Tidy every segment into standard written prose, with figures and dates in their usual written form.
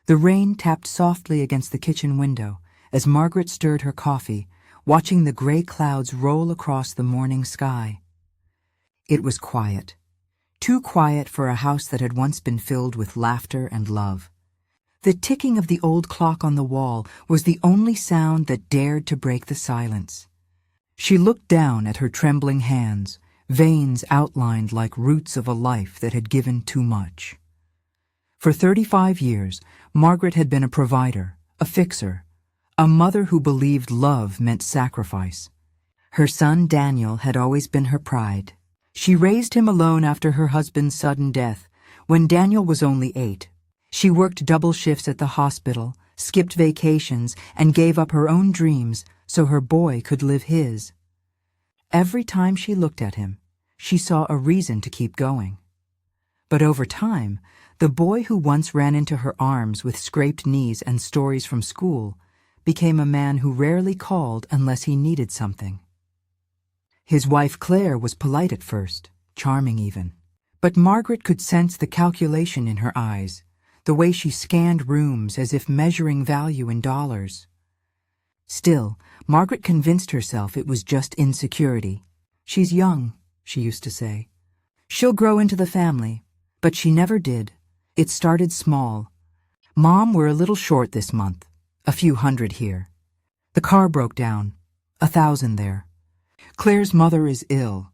The rain tapped softly against the kitchen window as Margaret stirred her coffee, watching the gray clouds roll across the morning sky. It was quiet. Too quiet for a house that had once been filled with laughter and love. The ticking of the old clock on the wall was the only sound that dared to break the silence. She looked down at her trembling hands, veins outlined like roots of a life that had given too much. For 35 years, Margaret had been a provider, a fixer, a mother who believed love meant sacrifice. Her son Daniel had always been her pride. She raised him alone after her husband's sudden death, when Daniel was only 8. She worked double shifts at the hospital, skipped vacations, and gave up her own dreams so her boy could live his. Every time she looked at him, she saw a reason to keep going. But over time, the boy who once ran into her arms with scraped knees and stories from school became a man who rarely called unless he needed something. His wife Claire was polite at first, charming even. But Margaret could sense the calculation in her eyes, the way she scanned rooms as if measuring value in dollars. Still, Margaret convinced herself it was just insecurity. "She's young," she used to say. "She'll grow into the family." But she never did. It started small. "Mom, we're a little short this month. A few hundred here. The car broke down. 1,000 there. Claire's mother is ill.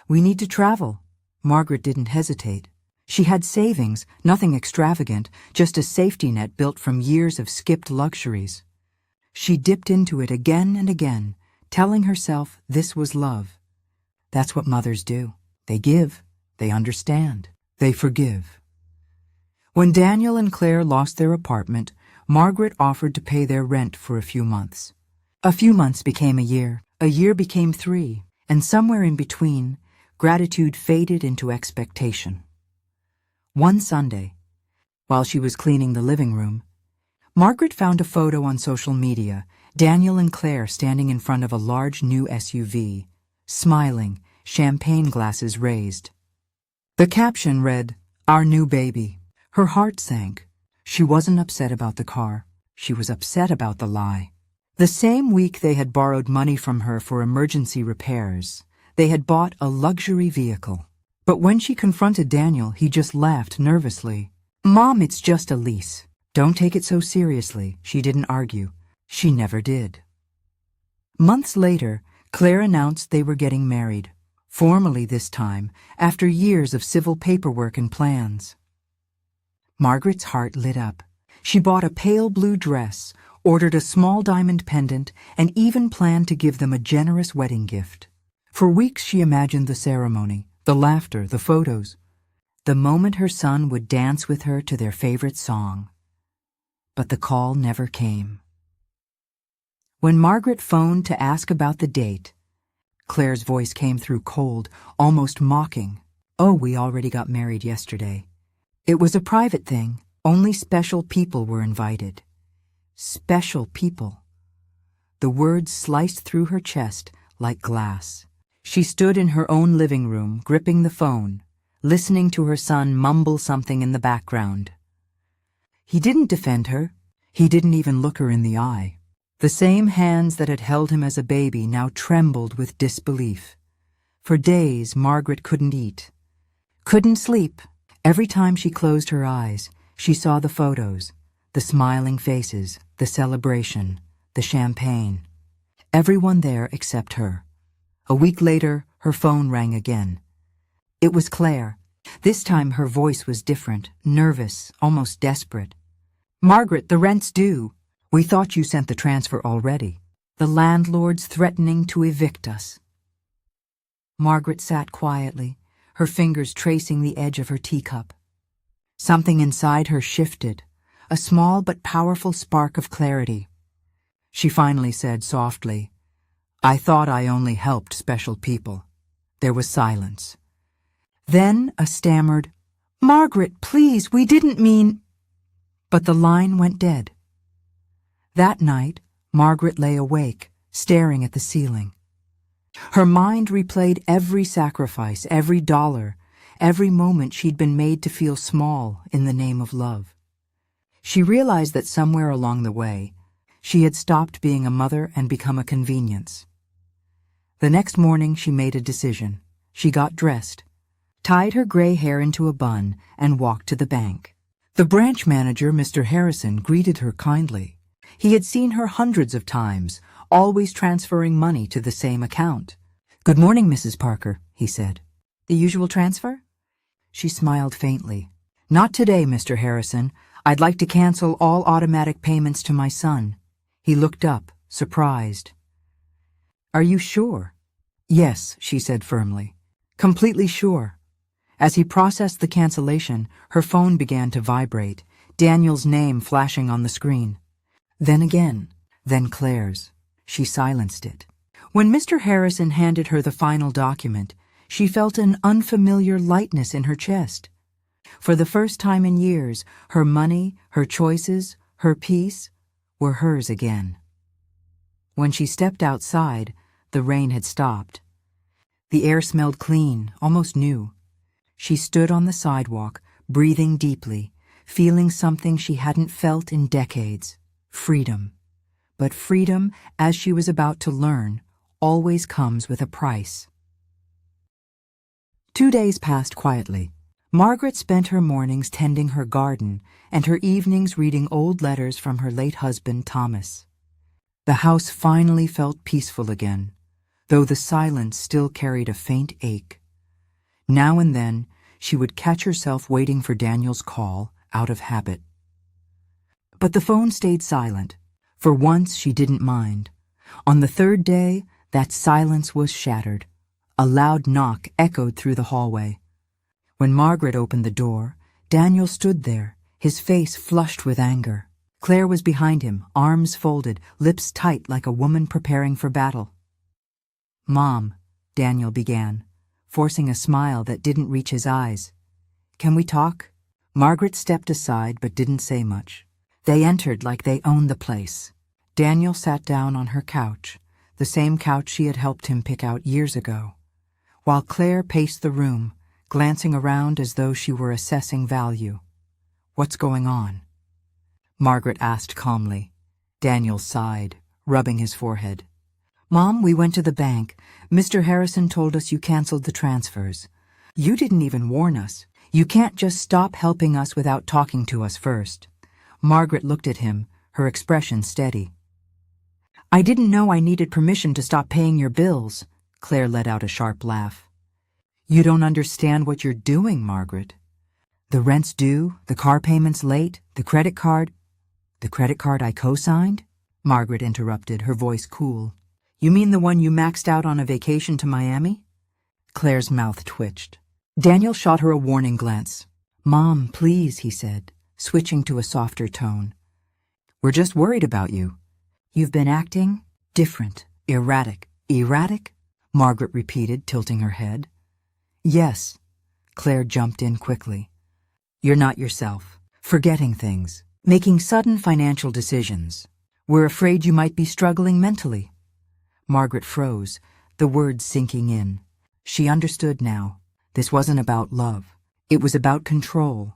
We need to travel." Margaret didn't hesitate. She had savings, nothing extravagant, just a safety net built from years of skipped luxuries. She dipped into it again and again, telling herself this was love. That's what mothers do. They give, they understand, they forgive. When Daniel and Claire lost their apartment, Margaret offered to pay their rent for a few months. A few months became a year became 3, and somewhere in between, gratitude faded into expectation. One Sunday, while she was cleaning the living room, Margaret found a photo on social media, Daniel and Claire standing in front of a large new SUV, smiling, champagne glasses raised. The caption read, "Our new baby." Her heart sank. She wasn't upset about the car. She was upset about the lie. The same week they had borrowed money from her for emergency repairs. They had bought a luxury vehicle. But when she confronted Daniel, he just laughed nervously. "Mom, it's just a lease. Don't take it so seriously." She didn't argue. She never did. Months later, Claire announced they were getting married, formally this time, after years of civil paperwork and plans. Margaret's heart lit up. She bought a pale blue dress, ordered a small diamond pendant, and even planned to give them a generous wedding gift. For weeks she imagined the ceremony, the laughter, the photos, the moment her son would dance with her to their favorite song. But the call never came. When Margaret phoned to ask about the date, Claire's voice came through cold, almost mocking. "Oh, we already got married yesterday. It was a private thing. Only special people were invited." Special people. The words sliced through her chest like glass. She stood in her own living room, gripping the phone, listening to her son mumble something in the background. He didn't defend her. He didn't even look her in the eye. The same hands that had held him as a baby now trembled with disbelief. For days, Margaret couldn't eat, couldn't sleep. Every time she closed her eyes, she saw the photos, the smiling faces, the celebration, the champagne. Everyone there except her. A week later, her phone rang again. It was Claire. This time her voice was different, nervous, almost desperate. "Margaret, the rent's due. We thought you sent the transfer already. The landlord's threatening to evict us." Margaret sat quietly, her fingers tracing the edge of her teacup. Something inside her shifted, a small but powerful spark of clarity. She finally said softly, "I thought I only helped special people." There was silence. Then a stammered, "Margaret, please, we didn't mean—" But the line went dead. That night, Margaret lay awake, staring at the ceiling. Her mind replayed every sacrifice, every dollar, every moment she'd been made to feel small in the name of love. She realized that somewhere along the way, she had stopped being a mother and become a convenience. The next morning she made a decision. She got dressed, tied her gray hair into a bun, and walked to the bank. The branch manager, Mr. Harrison, greeted her kindly. He had seen her hundreds of times, always transferring money to the same account. "Good morning, Mrs. Parker," he said. "The usual transfer?" She smiled faintly. "Not today, Mr. Harrison. I'd like to cancel all automatic payments to my son." He looked up, surprised. "Are you sure?" "Yes," she said firmly. "Completely sure." As he processed the cancellation, her phone began to vibrate, Daniel's name flashing on the screen. Then again, then Claire's. She silenced it. When Mr. Harrison handed her the final document, she felt an unfamiliar lightness in her chest. For the first time in years, her money, her choices, her peace were hers again. When she stepped outside, the rain had stopped. The air smelled clean, almost new. She stood on the sidewalk, breathing deeply, feeling something she hadn't felt in decades: freedom. But freedom, as she was about to learn, always comes with a price. 2 days passed quietly. Margaret spent her mornings tending her garden and her evenings reading old letters from her late husband, Thomas. The house finally felt peaceful again, though the silence still carried a faint ache. Now and then, she would catch herself waiting for Daniel's call, out of habit. But the phone stayed silent. For once, she didn't mind. On the third day, that silence was shattered. A loud knock echoed through the hallway. When Margaret opened the door, Daniel stood there, his face flushed with anger. Claire was behind him, arms folded, lips tight like a woman preparing for battle. "Mom," Daniel began, forcing a smile that didn't reach his eyes. "Can we talk?" Margaret stepped aside but didn't say much. They entered like they owned the place. Daniel sat down on her couch, the same couch she had helped him pick out years ago, while Claire paced the room, glancing around as though she were assessing value. "What's going on?" Margaret asked calmly. Daniel sighed, rubbing his forehead. "Mom, we went to the bank. Mr. Harrison told us you canceled the transfers. You didn't even warn us. You can't just stop helping us without talking to us first." Margaret looked at him, her expression steady. "I didn't know I needed permission to stop paying your bills." Claire let out a sharp laugh. "You don't understand what you're doing, Margaret. The rent's due, the car payment's late, the credit card—" "The credit card I co-signed?" Margaret interrupted, her voice cool. "You mean the one you maxed out on a vacation to Miami?" Claire's mouth twitched. Daniel shot her a warning glance. "Mom, please," he said, switching to a softer tone. "We're just worried about you. You've been acting different, erratic." "Erratic?" Margaret repeated, tilting her head. "Yes." Claire jumped in quickly. "You're not yourself, forgetting things, making sudden financial decisions. We're afraid you might be struggling mentally." Margaret froze, the words sinking in. She understood now. This wasn't about love. It was about control.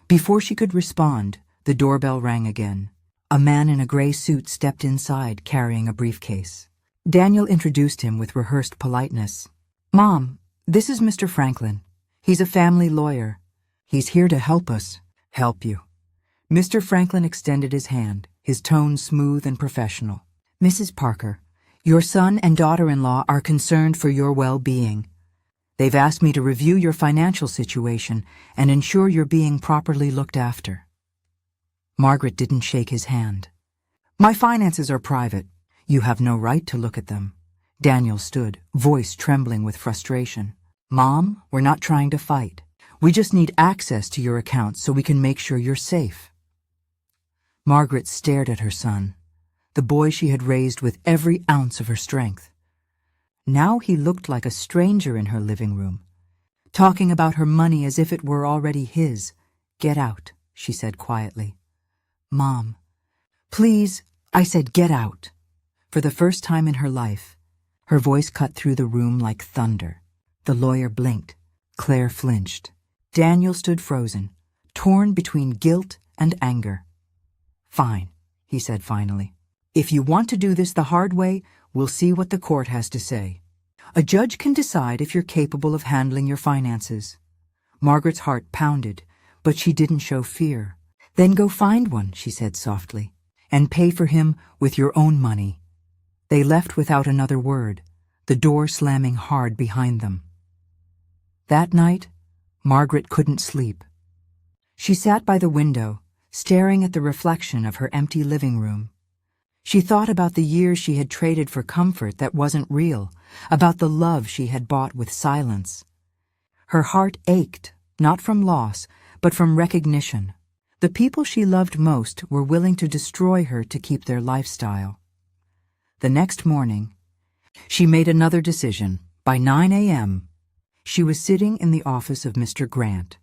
Before she could respond, the doorbell rang again. A man in a gray suit stepped inside, carrying a briefcase. Daniel introduced him with rehearsed politeness. "Mom, this is Mr. Franklin. He's a family lawyer. He's here to help us." "Help you." Mr. Franklin extended his hand, his tone smooth and professional. "Mrs. Parker, your son and daughter-in-law are concerned for your well-being. They've asked me to review your financial situation and ensure you're being properly looked after." Margaret didn't shake his hand. "My finances are private. You have no right to look at them." Daniel stood, voice trembling with frustration. "Mom, we're not trying to fight. We just need access to your accounts so we can make sure you're safe." Margaret stared at her son, the boy she had raised with every ounce of her strength. Now he looked like a stranger in her living room, talking about her money as if it were already his. "Get out," she said quietly. "Mom, please," I said, "get out." For the first time in her life, her voice cut through the room like thunder. The lawyer blinked. Claire flinched. Daniel stood frozen, torn between guilt and anger. Fine, he said finally. If you want to do this the hard way, we'll see what the court has to say. A judge can decide if you're capable of handling your finances. Margaret's heart pounded, but she didn't show fear. Then go find one, she said softly, and pay for him with your own money. They left without another word, the door slamming hard behind them. That night, Margaret couldn't sleep. She sat by the window, staring at the reflection of her empty living room. She thought about the years she had traded for comfort that wasn't real, about the love she had bought with silence. Her heart ached, not from loss, but from recognition. The people she loved most were willing to destroy her to keep their lifestyle. The next morning, she made another decision. By 9 a.m., she was sitting in the office of Mr. Grant,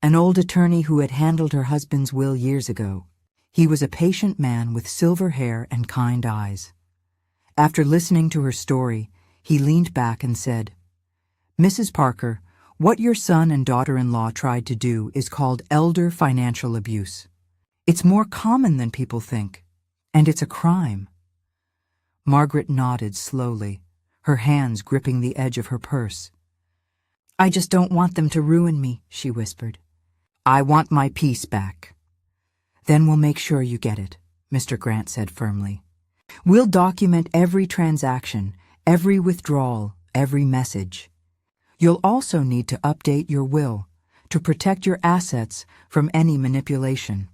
an old attorney who had handled her husband's will years ago. He was a patient man with silver hair and kind eyes. After listening to her story, he leaned back and said, "Mrs. Parker, what your son and daughter-in-law tried to do is called elder financial abuse. It's more common than people think, and it's a crime." Margaret nodded slowly, her hands gripping the edge of her purse. "I just don't want them to ruin me," she whispered. "I want my peace back." "Then we'll make sure you get it," Mr. Grant said firmly. "We'll document every transaction, every withdrawal, every message. You'll also need to update your will to protect your assets from any manipulation."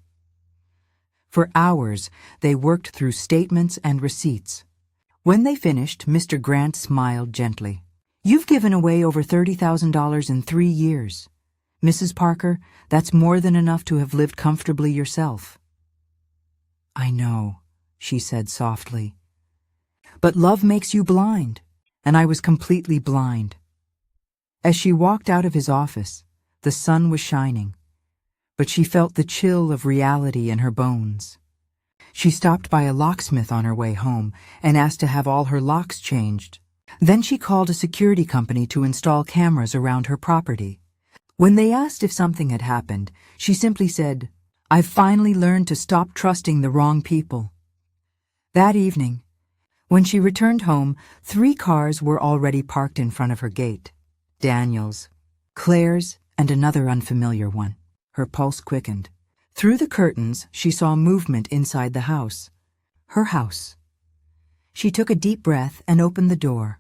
For hours, they worked through statements and receipts. When they finished, Mr. Grant smiled gently. "You've given away over $30,000 in 3 years. Mrs. Parker, that's more than enough to have lived comfortably yourself." "I know," she said softly. "But love makes you blind, and I was completely blind." As she walked out of his office, the sun was shining, but she felt the chill of reality in her bones. She stopped by a locksmith on her way home and asked to have all her locks changed. Then she called a security company to install cameras around her property. When they asked if something had happened, she simply said, "I've finally learned to stop trusting the wrong people." That evening, when she returned home, 3 cars were already parked in front of her gate. Daniel's, Claire's, and another unfamiliar one. Her pulse quickened. Through the curtains, she saw movement inside the house. Her house. She took a deep breath and opened the door.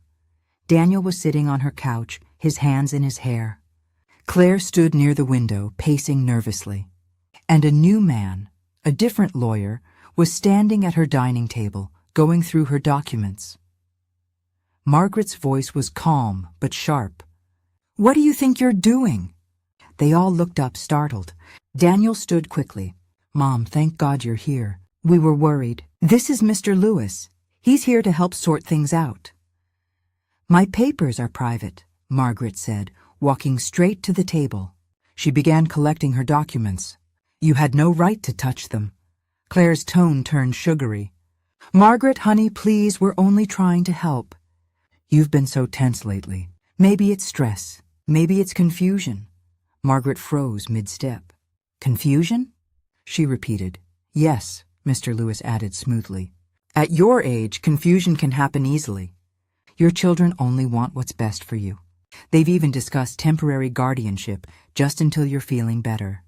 Daniel was sitting on her couch, his hands in his hair. Claire stood near the window, pacing nervously. And a new man, a different lawyer, was standing at her dining table, going through her documents. Margaret's voice was calm but sharp. "What do you think you're doing?" They all looked up, startled. Daniel stood quickly. "Mom, thank God you're here. We were worried. This is Mr. Lewis. He's here to help sort things out." "My papers are private," Margaret said, walking straight to the table. She began collecting her documents. "You had no right to touch them." Claire's tone turned sugary. "Margaret, honey, please, we're only trying to help." "You've been so tense lately. Maybe it's stress. Maybe it's confusion." Margaret froze mid-step. "Confusion?" she repeated. "Yes," Mr. Lewis added smoothly. "At your age, confusion can happen easily. Your children only want what's best for you. They've even discussed temporary guardianship just until you're feeling better."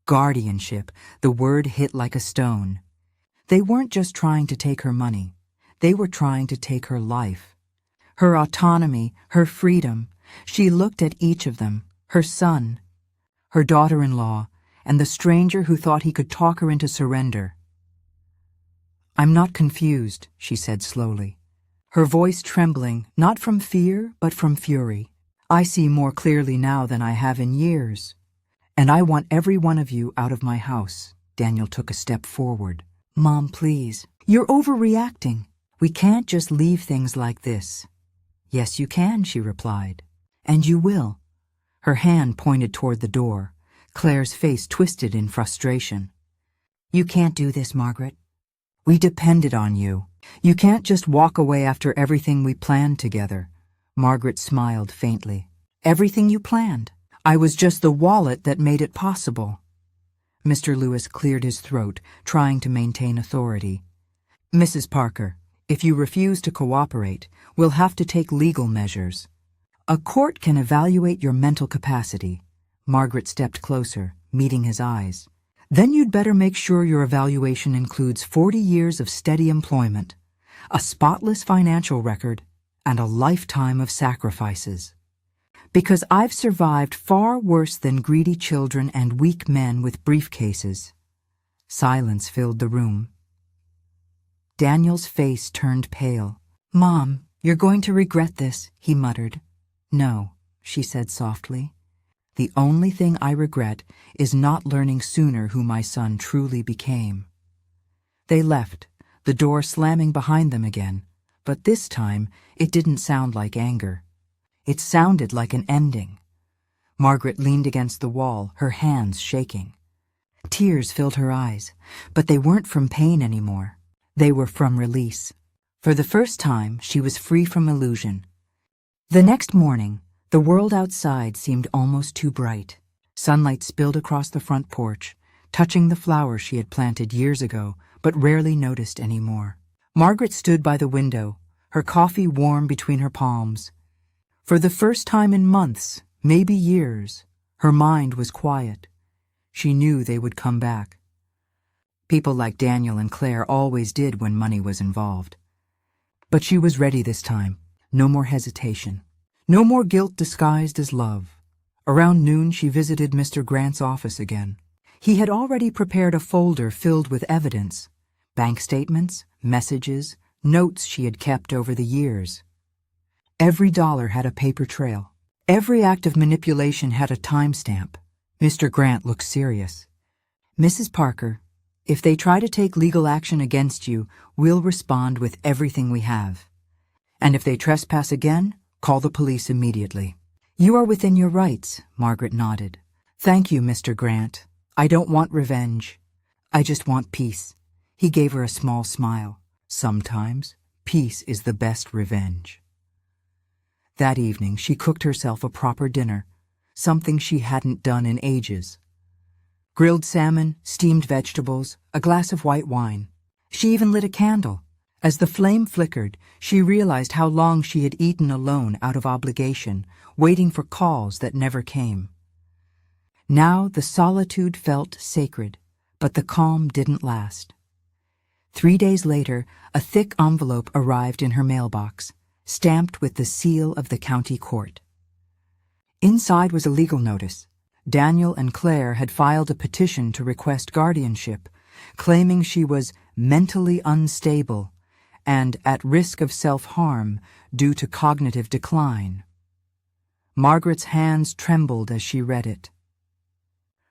Guardianship, the word hit like a stone. They weren't just trying to take her money. They were trying to take her life. Her autonomy, her freedom. She looked at each of them, her son, her daughter-in-law, and the stranger who thought he could talk her into surrender. "I'm not confused," she said slowly, her voice trembling, not from fear, but from fury. "I see more clearly now than I have in years. And I want every one of you out of my house." Daniel took a step forward. "Mom, please. You're overreacting. We can't just leave things like this." "Yes, you can," she replied. "And you will." Her hand pointed toward the door. Claire's face twisted in frustration. "You can't do this, Margaret. We depended on you. You can't just walk away after everything we planned together." Margaret smiled faintly. "Everything you planned. I was just the wallet that made it possible." Mr. Lewis cleared his throat, trying to maintain authority. "Mrs. Parker, if you refuse to cooperate, we'll have to take legal measures. A court can evaluate your mental capacity." Margaret stepped closer, meeting his eyes. "Then you'd better make sure your evaluation includes 40 years of steady employment, a spotless financial record, and a lifetime of sacrifices. Because I've survived far worse than greedy children and weak men with briefcases." Silence filled the room. Daniel's face turned pale. "Mom, you're going to regret this," he muttered. "No," she said softly. "The only thing I regret is not learning sooner who my son truly became." They left, the door slamming behind them again, but this time it didn't sound like anger. It sounded like an ending. Margaret leaned against the wall, her hands shaking. Tears filled her eyes, but they weren't from pain anymore. They were from release. For the first time, she was free from illusion. The next morning, the world outside seemed almost too bright. Sunlight spilled across the front porch, touching the flowers she had planted years ago, but rarely noticed anymore. Margaret stood by the window, her coffee warm between her palms. For the first time in months, maybe years, her mind was quiet. She knew they would come back. People like Daniel and Claire always did when money was involved. But she was ready this time. No more hesitation. No more guilt disguised as love. Around noon, she visited Mr. Grant's office again. He had already prepared a folder filled with evidence, bank statements, messages, notes she had kept over the years. Every dollar had a paper trail. Every act of manipulation had a timestamp. Mr. Grant looked serious. "Mrs. Parker, if they try to take legal action against you, we'll respond with everything we have. And if they trespass again, call the police immediately." "You are within your rights," Margaret nodded. "Thank you, Mr. Grant. I don't want revenge. I just want peace." He gave her a small smile. "Sometimes, peace is the best revenge." That evening, she cooked herself a proper dinner, something she hadn't done in ages. Grilled salmon, steamed vegetables, a glass of white wine. She even lit a candle. As the flame flickered, she realized how long she had eaten alone out of obligation, waiting for calls that never came. Now the solitude felt sacred, but the calm didn't last. 3 days later, a thick envelope arrived in her mailbox, stamped with the seal of the county court. Inside was a legal notice. Daniel and Claire had filed a petition to request guardianship, claiming she was mentally unstable and at risk of self-harm due to cognitive decline. Margaret's hands trembled as she read it.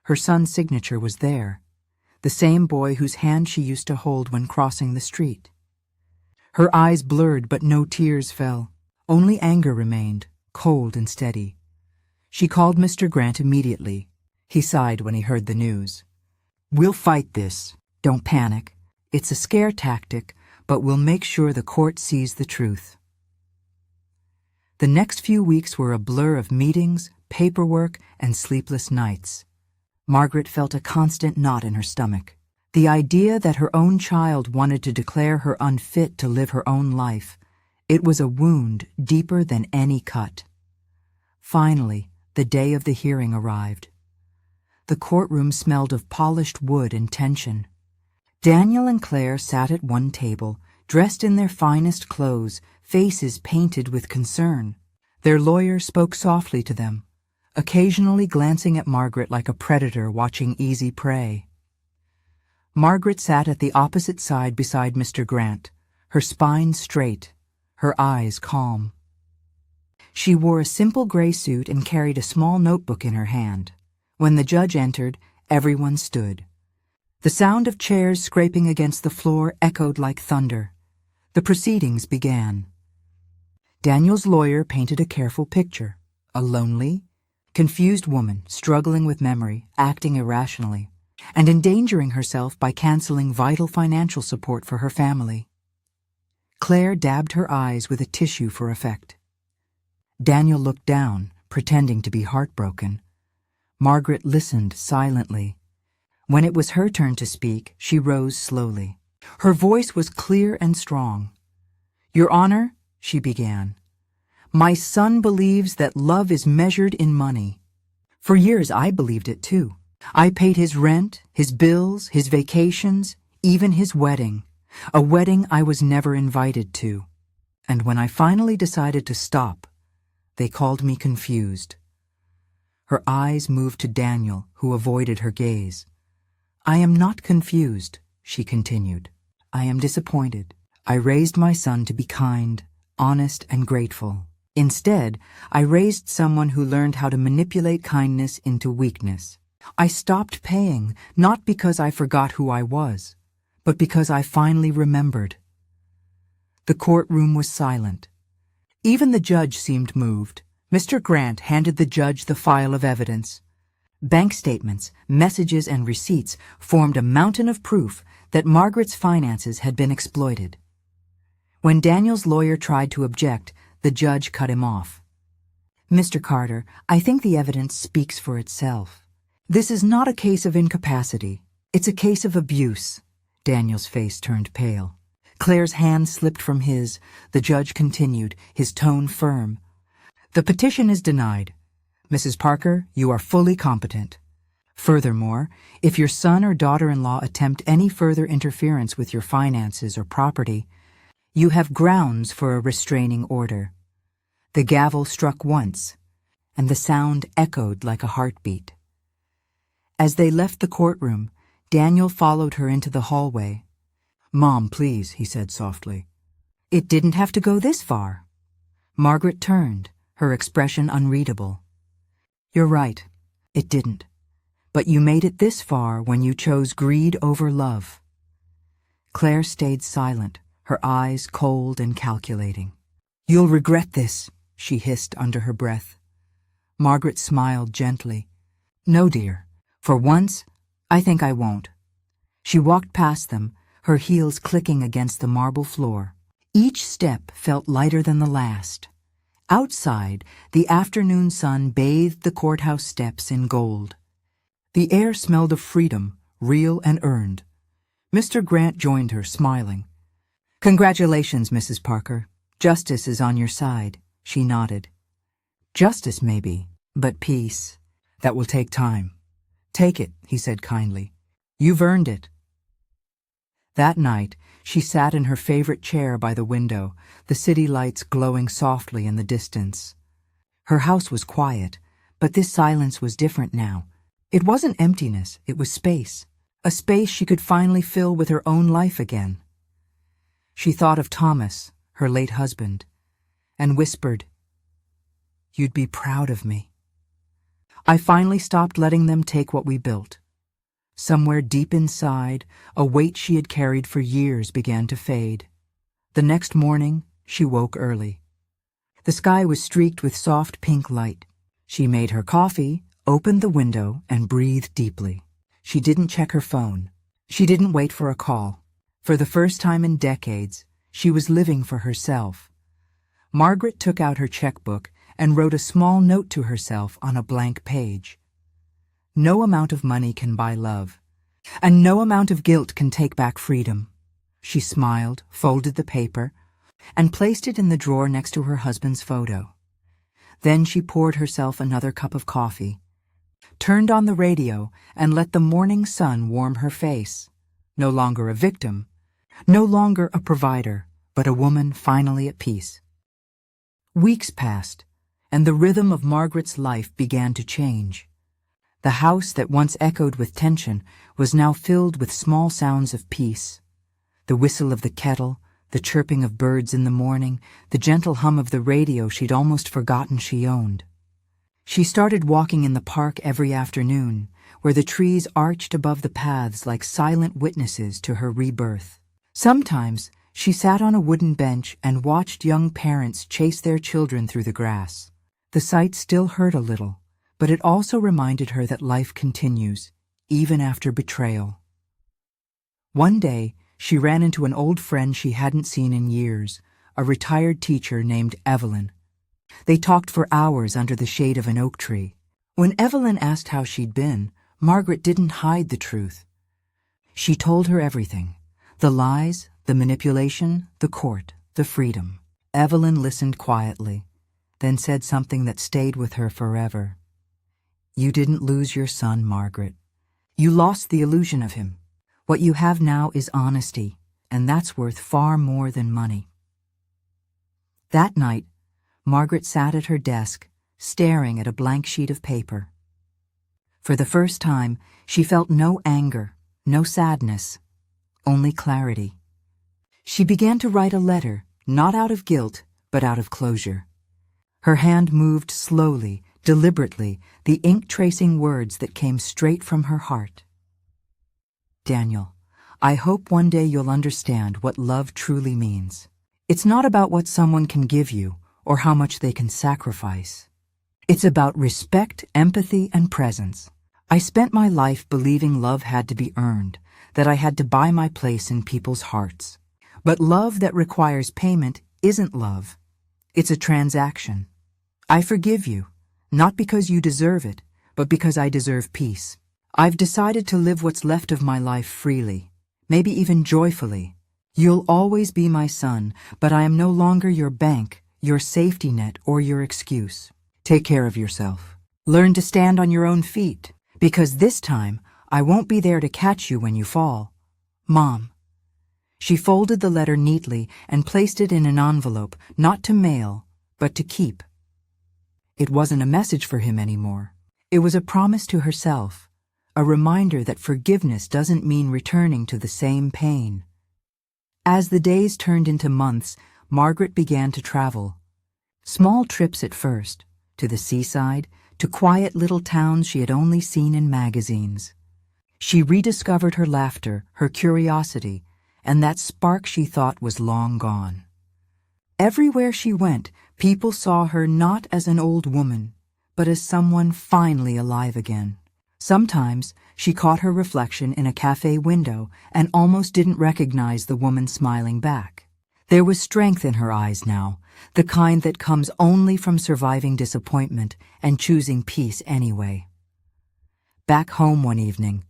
Her son's signature was there, the same boy whose hand she used to hold when crossing the street. Her eyes blurred, but no tears fell. Only anger remained, cold and steady. She called Mr. Grant immediately. He sighed when he heard the news. "We'll fight this. Don't panic. It's a scare tactic, but we'll make sure the court sees the truth." The next few weeks were a blur of meetings, paperwork, and sleepless nights. Margaret felt a constant knot in her stomach. The idea that her own child wanted to declare her unfit to live her own life, it was a wound deeper than any cut. Finally, the day of the hearing arrived. The courtroom smelled of polished wood and tension. Daniel and Claire sat at one table, dressed in their finest clothes, faces painted with concern. Their lawyer spoke softly to them, occasionally glancing at Margaret like a predator watching easy prey. Margaret sat at the opposite side beside Mr. Grant, her spine straight, her eyes calm. She wore a simple gray suit and carried a small notebook in her hand. When the judge entered, everyone stood. The sound of chairs scraping against the floor echoed like thunder. The proceedings began. Daniel's lawyer painted a careful picture. A lonely, confused woman struggling with memory, acting irrationally, and endangering herself by canceling vital financial support for her family. Claire dabbed her eyes with a tissue for effect. Daniel looked down, pretending to be heartbroken. Margaret listened silently. When it was her turn to speak, she rose slowly. Her voice was clear and strong. "Your Honor," she began, "my son believes that love is measured in money. For years I believed it too. I paid his rent, his bills, his vacations, even his wedding, a wedding I was never invited to. And when I finally decided to stop, they called me confused." Her eyes moved to Daniel, who avoided her gaze. "I am not confused," she continued. "I am disappointed. I raised my son to be kind, honest, and grateful. Instead, I raised someone who learned how to manipulate kindness into weakness. I stopped paying, not because I forgot who I was, but because I finally remembered." The courtroom was silent. Even the judge seemed moved. Mr. Grant handed the judge the file of evidence. Bank statements, messages, and receipts formed a mountain of proof that Margaret's finances had been exploited. When Daniel's lawyer tried to object, the judge cut him off. "Mr. Carter, I think the evidence speaks for itself. This is not a case of incapacity. It's a case of abuse." Daniel's face turned pale. Claire's hand slipped from his. The judge continued, his tone firm. "The petition is denied. Mrs. Parker, you are fully competent. Furthermore, if your son or daughter-in-law attempt any further interference with your finances or property, you have grounds for a restraining order." The gavel struck once, and the sound echoed like a heartbeat. As they left the courtroom, Daniel followed her into the hallway. "Mom, please," he said softly. "It didn't have to go this far." Margaret turned, her expression unreadable. "You're right. It didn't. But you made it this far when you chose greed over love." Claire stayed silent, her eyes cold and calculating. "You'll regret this," she hissed under her breath. Margaret smiled gently. "No, dear. For once, I think I won't." She walked past them, her heels clicking against the marble floor. Each step felt lighter than the last. Outside, the afternoon sun bathed the courthouse steps in gold. The air smelled of freedom, real and earned. Mr. Grant joined her, smiling. "Congratulations, Mrs. Parker. Justice is on your side." She nodded. "Justice, maybe, but peace. That will take time." "Take it," he said kindly. "You've earned it." That night, she sat in her favorite chair by the window, the city lights glowing softly in the distance. Her house was quiet, but this silence was different now. It wasn't emptiness, it was space, a space she could finally fill with her own life again. She thought of Thomas, her late husband, and whispered, "You'd be proud of me." I finally stopped letting them take what we built. Somewhere deep inside, a weight she had carried for years began to fade. The next morning, she woke early. The sky was streaked with soft pink light. She made her coffee, opened the window, and breathed deeply. She didn't check her phone. She didn't wait for a call. For the first time in decades, she was living for herself. Margaret took out her checkbook and wrote a small note to herself on a blank page. No amount of money can buy love, and no amount of guilt can take back freedom. She smiled, folded the paper, and placed it in the drawer next to her husband's photo. Then she poured herself another cup of coffee, turned on the radio, and let the morning sun warm her face. No longer a victim, no longer a provider, but a woman finally at peace. Weeks passed, and the rhythm of Margaret's life began to change. The house that once echoed with tension was now filled with small sounds of peace. The whistle of the kettle, the chirping of birds in the morning, the gentle hum of the radio she'd almost forgotten she owned. She started walking in the park every afternoon, where the trees arched above the paths like silent witnesses to her rebirth. Sometimes she sat on a wooden bench and watched young parents chase their children through the grass. The sight still hurt a little, but it also reminded her that life continues, even after betrayal. One day, she ran into an old friend she hadn't seen in years, a retired teacher named Evelyn. They talked for hours under the shade of an oak tree. When Evelyn asked how she'd been, Margaret didn't hide the truth. She told her everything. The lies, the manipulation, the court, the freedom. Evelyn listened quietly, then said something that stayed with her forever. You didn't lose your son, Margaret. You lost the illusion of him. What you have now is honesty, and that's worth far more than money. That night, Margaret sat at her desk, staring at a blank sheet of paper. For the first time, she felt no anger, no sadness, only clarity. She began to write a letter, not out of guilt, but out of closure. Her hand moved slowly, deliberately, the ink tracing words that came straight from her heart. Daniel, I hope one day you'll understand what love truly means. It's not about what someone can give you or how much they can sacrifice. It's about respect, empathy, and presence. I spent my life believing love had to be earned, that I had to buy my place in people's hearts. But love that requires payment isn't love. It's a transaction. I forgive you, not because you deserve it, but because I deserve peace. I've decided to live what's left of my life freely, maybe even joyfully. You'll always be my son, but I am no longer your bank, your safety net, or your excuse. Take care of yourself. Learn to stand on your own feet, because this time I won't be there to catch you when you fall. Mom. She folded the letter neatly and placed it in an envelope, not to mail, but to keep. It wasn't a message for him anymore. It was a promise to herself, a reminder that forgiveness doesn't mean returning to the same pain. As the days turned into months, Margaret began to travel. Small trips at first, to the seaside, to quiet little towns she had only seen in magazines. She rediscovered her laughter, her curiosity, and that spark she thought was long gone. Everywhere she went, people saw her not as an old woman, but as someone finally alive again. Sometimes she caught her reflection in a cafe window and almost didn't recognize the woman smiling back. There was strength in her eyes now, the kind that comes only from surviving disappointment and choosing peace anyway. Back home one evening,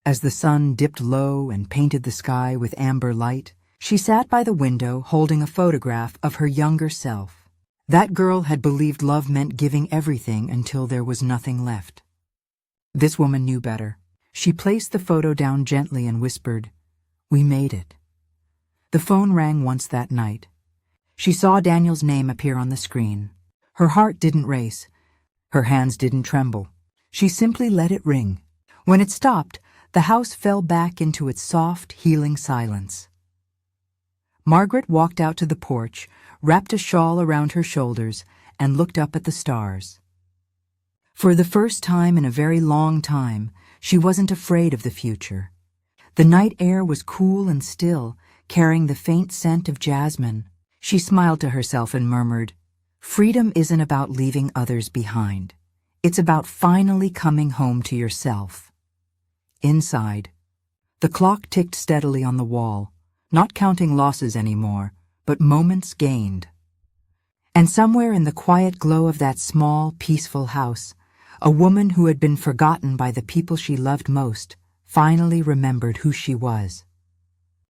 as the sun dipped low and painted the sky with amber light, she sat by the window holding a photograph of her younger self. That girl had believed love meant giving everything until there was nothing left. This woman knew better. She placed the photo down gently and whispered, "We made it." The phone rang once that night. She saw Daniel's name appear on the screen. Her heart didn't race. Her hands didn't tremble. She simply let it ring. When it stopped, the house fell back into its soft, healing silence. Margaret walked out to the porch, wrapped a shawl around her shoulders, and looked up at the stars. For the first time in a very long time, she wasn't afraid of the future. The night air was cool and still, carrying the faint scent of jasmine. She smiled to herself and murmured, "Freedom isn't about leaving others behind. It's about finally coming home to yourself." Inside, the clock ticked steadily on the wall, not counting losses anymore, but moments gained. And somewhere in the quiet glow of that small, peaceful house, a woman who had been forgotten by the people she loved most finally remembered who she was.